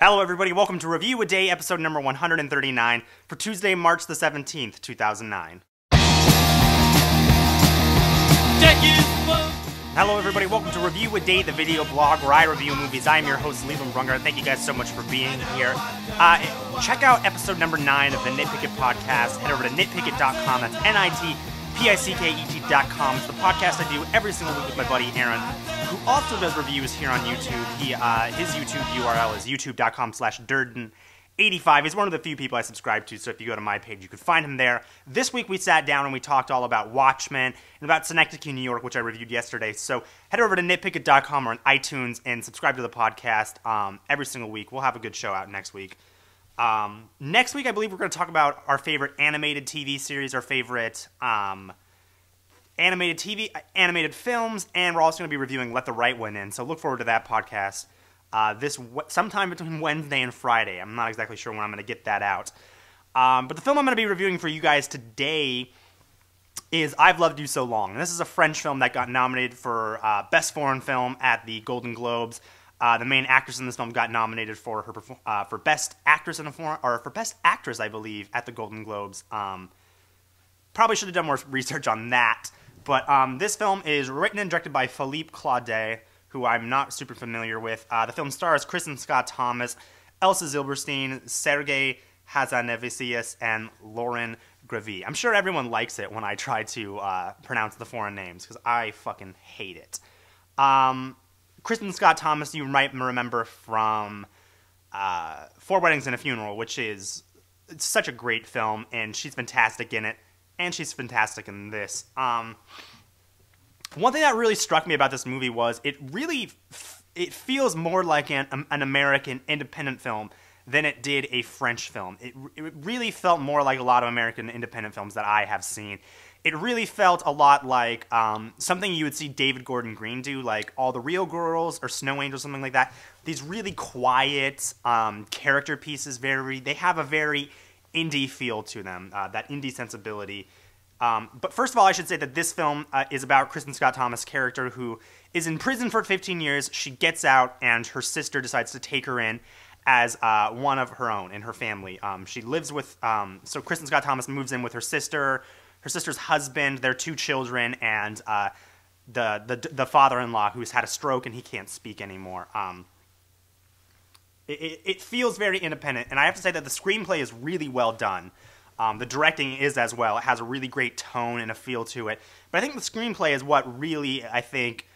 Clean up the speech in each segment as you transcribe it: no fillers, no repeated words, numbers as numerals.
Hello everybody, welcome to Review a Day, episode number 139, for Tuesday, March the 17th, 2009. Hello everybody, welcome to Review a Day, the video blog where I review movies. I am your host, Leland Brunger. Thank you guys so much for being here. Check out episode number 9 of the Nitpick It podcast. Head over to nitpicket.com, that's nitpicket.com. It's the podcast I do every single week with my buddy Aaron, who also does reviews here on YouTube. His YouTube URL is youtube.com/Durden85. He's one of the few people I subscribe to, so if you go to my page, you can find him there. This week we sat down and we talked all about Watchmen and about Synecdoche, New York, which I reviewed yesterday. So head over to nitpicket.com or on iTunes and subscribe to the podcast every single week. We'll have a good show out next week. Next week, I believe we're going to talk about our favorite animated TV series, our favorite animated films, and we're also going to be reviewing Let the Right One In. So look forward to that podcast sometime between Wednesday and Friday. I'm not exactly sure when I'm going to get that out. But the film I'm going to be reviewing for you guys today is I've Loved You So Long. And this is a French film that got nominated for Best Foreign Film at the Golden Globes. The main actress in this film got nominated for her for Best Actress in a Foreign, or for Best Actress, I believe, at the Golden Globes. Probably should have done more research on that. But this film is written and directed by Philippe Claudet, who I'm not super familiar with. The film stars Kristen Scott Thomas, Elsa Zilberstein, Sergei Hazanavicius, and Lauren Gravy. I'm sure everyone likes it when I try to pronounce the foreign names, because I fucking hate it. Kristen Scott Thomas, you might remember from Four Weddings and a Funeral, which is such a great film, and she's fantastic in it, and she's fantastic in this. One thing that really struck me about this movie was it feels more like an American independent film than it did a French film. It really felt more like a lot of American independent films that I have seen. It really felt a lot like something you would see David Gordon Green do, like All the Real Girls or Snow Angels, something like that. These really quiet character pieces, they have a very indie feel to them, that indie sensibility. But first of all, I should say that this film is about Kristen Scott Thomas' character, who is in prison for 15 years. She gets out, and her sister decides to take her in as one of her own in her family. She lives with, so Kristen Scott Thomas moves in with her sister's husband, their 2 children, and the father-in-law who's had a stroke and he can't speak anymore. It feels very independent, and I have to say that the screenplay is really well done. The directing is as well. It has a really great tone and a feel to it. But I think the screenplay is what really, I think,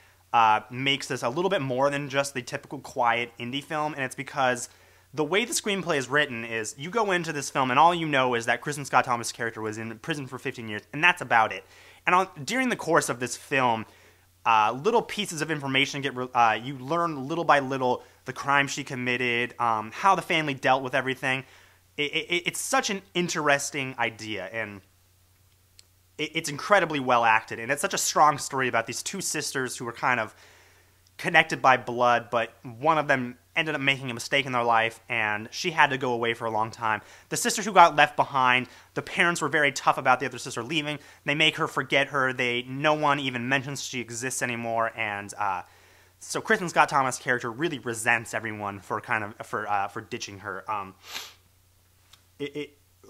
makes this a little bit more than just the typical quiet indie film, and it's because the way the screenplay is written is you go into this film and all you know is that Kristen Scott Thomas' character was in prison for 15 years, and that's about it. And during the course of this film, little pieces of information you learn little by little the crime she committed, how the family dealt with everything. It's such an interesting idea, and it's incredibly well acted, and it's such a strong story about these 2 sisters who were kind of connected by blood, but one of them ended up making a mistake in their life, and she had to go away for a long time. The sisters who got left behind, the parents were very tough about the other sister leaving. They make her forget her. No one even mentions she exists anymore, and so Kristen Scott Thomas' character really resents everyone for ditching her.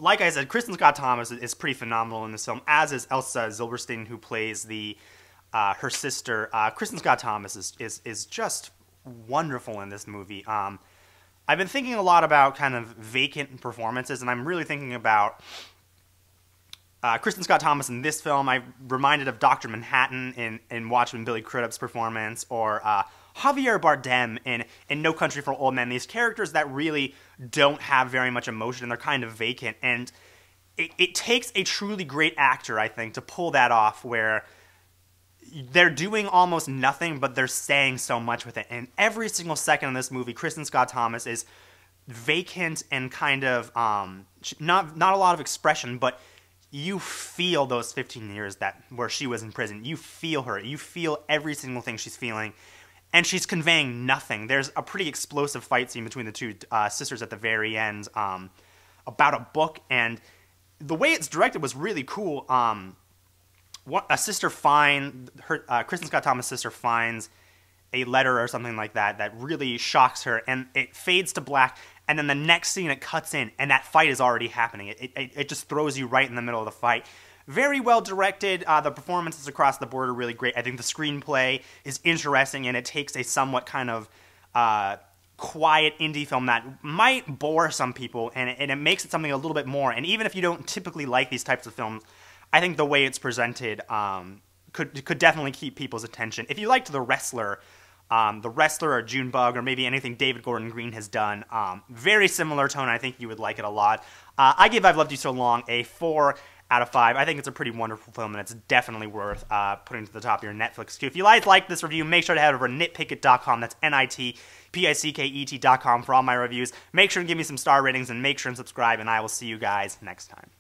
Like I said, Kristen Scott Thomas is pretty phenomenal in this film, as is Elsa Zilberstein, who plays her sister. Kristen Scott Thomas is just wonderful in this movie. I've been thinking a lot about kind of vacant performances, and I'm really thinking about Kristen Scott Thomas in this film. I'm reminded of Dr. Manhattan in Watchmen, Billy Crudup's performance, or Javier Bardem in No Country for Old Men. These characters that really don't have very much emotion, and they're kind of vacant. And it takes a truly great actor, I think, to pull that off, where they're doing almost nothing, but they're saying so much with it. And every single second in this movie, Kristen Scott Thomas is vacant and kind of not a lot of expression, but you feel those 15 years where she was in prison. You feel her. You feel every single thing she's feeling. And she's conveying nothing. There's a pretty explosive fight scene between the 2 sisters at the very end about a book, and the way it's directed was really cool. Kristen Scott Thomas' sister finds a letter or something like that that really shocks her, and it fades to black, and then the next scene it cuts in, and that fight is already happening. It just throws you right in the middle of the fight. Very well directed. The performances across the board are really great. I think the screenplay is interesting, and it takes a somewhat kind of quiet indie film that might bore some people, and it makes it something a little bit more. And even if you don't typically like these types of films, I think the way it's presented could definitely keep people's attention. If you liked The Wrestler or Junebug, or maybe anything David Gordon Green has done, very similar tone, I think you would like it a lot. I give I've Loved You So Long a 4 out of 5. I think it's a pretty wonderful film, and it's definitely worth putting to the top of your Netflix queue. If you guys like this review, make sure to head over to nitpicket.com. That's nitpicket.com for all my reviews. Make sure to give me some star ratings, and make sure and subscribe, and I will see you guys next time.